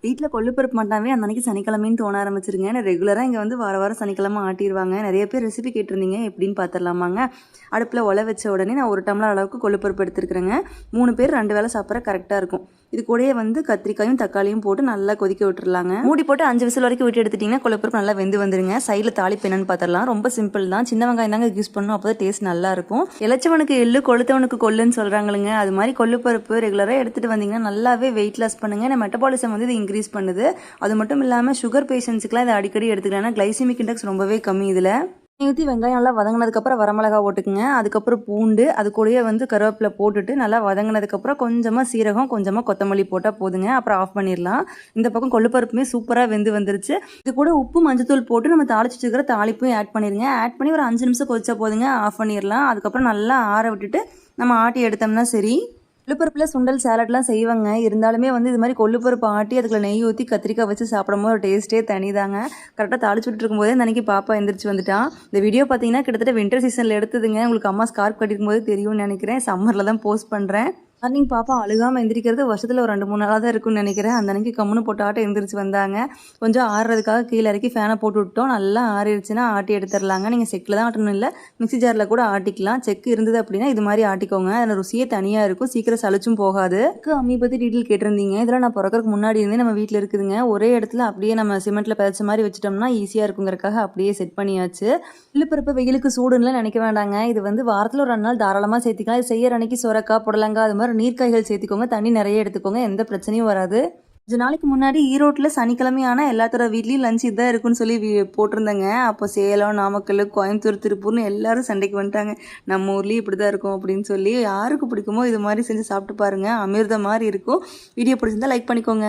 வீட்டில் கொள்ளுப்பருப்பு மாட்டாவே அந்த அன்றைக்கி சனிக்கிழமைன்னு தோண ஆரம்பிச்சிருங்க. நான் ரெகுலராக இங்கே வந்து வாரம் சனிக்கிழமை ஆட்டிடுவாங்க. நிறைய பேர் ரெசிபி கேட்டிருந்தீங்க, எப்படின்னு பார்த்துடலாமாங்க. அடுப்பில் ஒலை வச்ச உடனே நான் 1 டம்ளர் அளவுக்கு கொள்ளுப்பருப்பு எடுத்துருக்குறேங்க. 3 பேர் 2 வேளை சாப்பிட்ற கரெக்டாக இருக்கும். இது கூடயே வந்து கத்திரிக்காயும் தக்காளியும் போட்டு நல்லா கொதிக்க விட்டுருலாங்க. மூடி போட்டு 5 விசில் வரைக்கும் விட்டு எடுத்துட்டிங்கன்னா கொள்ளுப்பருப்பு நல்லா வெந்து வந்துருங்க. சைடில் தாளிப்பு என்னன்னு பார்த்துடலாம். ரொம்ப சிம்பிள் தான். சின்ன வெங்காயம் தாங்க யூஸ் பண்ணணும், அப்போ தான் டேஸ்ட் நல்லாயிருக்கும். இளைச்சவனுக்கு எள்ளு கொளுத்தவனுக்கு கொல்லுன்னு சொல்கிறாங்களுங்க. அது மாதிரி கொள்ளுப்பருப்பு ரெகுலராக எடுத்துகிட்டு வந்தீங்கன்னா நல்லாவே வெயிட் லாஸ் பண்ணுங்க. நம்ம மெட்டபாலிசம் வந்து இது இன்க்ரீஸ் பண்ணுது. அது மட்டும் இல்லாமல் சுகர் பேஷண்ட்ஸுக்குலாம் இதை அடிக்கடி எடுத்துக்கலாம். கிளைசிமிக் இண்டெக்ஸ் ரொம்பவே கம்மி. இதில் ஊற்றி வெங்காயம் நல்லா வதங்கினதுக்கப்புறம் வரமிளகா போட்டுக்குங்க. அதுக்கப்புறம் பூண்டு, அது கூடயே வந்து கருவேப்பிலை போட்டுட்டு நல்லா வதங்கினதுக்கப்புறம் கொஞ்சமாக சீரகம், கொஞ்சமாக கொத்தமல்லி போட்டால் போதுங்க. அப்புறம் ஆஃப் பண்ணிடலாம். இந்த பக்கம் கொள்ளுப்பருப்புமே சூப்பராக வெந்து வந்துருச்சு. இது கூட உப்பு மஞ்சத்தூள் போட்டு நம்ம தாளிச்சு வச்சுக்கிற தாளிப்பையும் ஆட் பண்ணிடுங்க. ஆட் பண்ணி ஒரு 5 நிமிஷம் கொதிச்சா போதுங்க. ஆஃப் பண்ணிடலாம். அதுக்கப்புறம் நல்லா ஆற விட்டுட்டு நம்ம ஆட்டி எடுத்தோம்னா சரி. கொள்ளுப்பருப்பில் சுண்டல் சாலட்லாம் செய்வாங்க. இருந்தாலுமே வந்து இது மாதிரி கொள்ளுப்பருப்பு ஆட்டி அதுக்குள்ள நெய் ஊற்றி கத்திரிக்காய் வச்சு சாப்பிடும்போது ஒரு டேஸ்ட்டே தனிதாங்க. கரெக்டாக தாளிச்சு விட்டு இருக்கும்போதே அன்றைக்கி பாப்பா எந்திரிச்சு வந்துட்டான். இந்த வீடியோ பார்த்தீங்கன்னா கிட்டத்தட்ட வின்டர் சீசனில் எடுத்ததுங்க. உங்களுக்கு அம்மா ஸ்கார்ப் கட்டிருக்கும் போது தெரியும்னு நினைக்கிறேன். சம்மரில் தான் போஸ்ட் பண்ணுறேன். மார்னிங் பாப்பா அழுகாமல் எந்திரிக்கிறது வருஷத்தில் ஒரு 2-3 நாளாக தான் இருக்குன்னு நினைக்கிறேன். அந்த அன்றைக்கி கம்முன்னு போட்டு ஆட்டை எந்திரிச்சு வந்தாங்க. கொஞ்சம் ஆறுறதுக்காக கீழே இறக்கி ஃபேனை போட்டு விட்டோம். நல்லா ஆறிடுச்சுன்னா ஆட்டி எடுத்துடலாங்க. நீங்கள் செக்கில் தான் ஆட்டணும், இல்லை மிக்ஸி ஜாரில் கூட ஆட்டிக்கலாம். செக்கு இருந்தது அப்படின்னா இது மாதிரி ஆட்டிக்கோங்க. அதில் ருசியே தனியாக இருக்கும், சீக்கிரம் சளிச்சும் போகாது. அம்மி பற்றி டீட்டெயில் கேட்டிருந்தீங்க. இதெல்லாம் நான் பிறக்கிறதுக்கு முன்னாடி இருந்தே நம்ம வீட்டில் இருக்குதுங்க. ஒரே இடத்துல அப்படியே நம்ம சிமெண்ட்டில் பதிச்ச மாதிரி வச்சுட்டோம்னா ஈஸியாக இருக்குங்கிறக்காக அப்படியே செட் பண்ணியாச்சு. கொள்ளுப்பருப்பு வெயிலுக்கு சூடுன்னு நினைக்க வேண்டாங்க. இது வந்து வாரத்தில் ஒரு 2 நாள் தாராளமாக சேர்த்திக்கலாம். இது செய்யற அன்னைக்கு சொரக்காய், புடலங்காய், அது மாதிரி நீர்க்காய்கள் சேர்த்துக்கோங்க. தண்ணி நிறைய எடுத்துக்கோங்க, எந்த பிரச்சனையும் வராது. கொஞ்ச நாளைக்கு முன்னாடி ஈரோட்டில் சனிக்கிழமை ஆனால் எல்லாத்தோட வீட்லேயும் லஞ்ச் இதான் இருக்குன்னு சொல்லி போட்டிருந்தேங்க. அப்போ சேலம், நாமக்கல், கோயம்புத்தூர், திருப்பூர்னு எல்லாரும் சண்டைக்கு வந்துட்டாங்க. நம்ம ஊர்லேயும் இப்படி தான் இருக்கும் அப்படின்னு சொல்லி. யாருக்கு பிடிக்குமோ இது மாதிரி செஞ்சு சாப்பிட்டு பாருங்கள். அமிர்தம் மாதிரி இருக்கும். வீடியோ பிடிச்சிருந்தா லைக் பண்ணிக்கோங்க.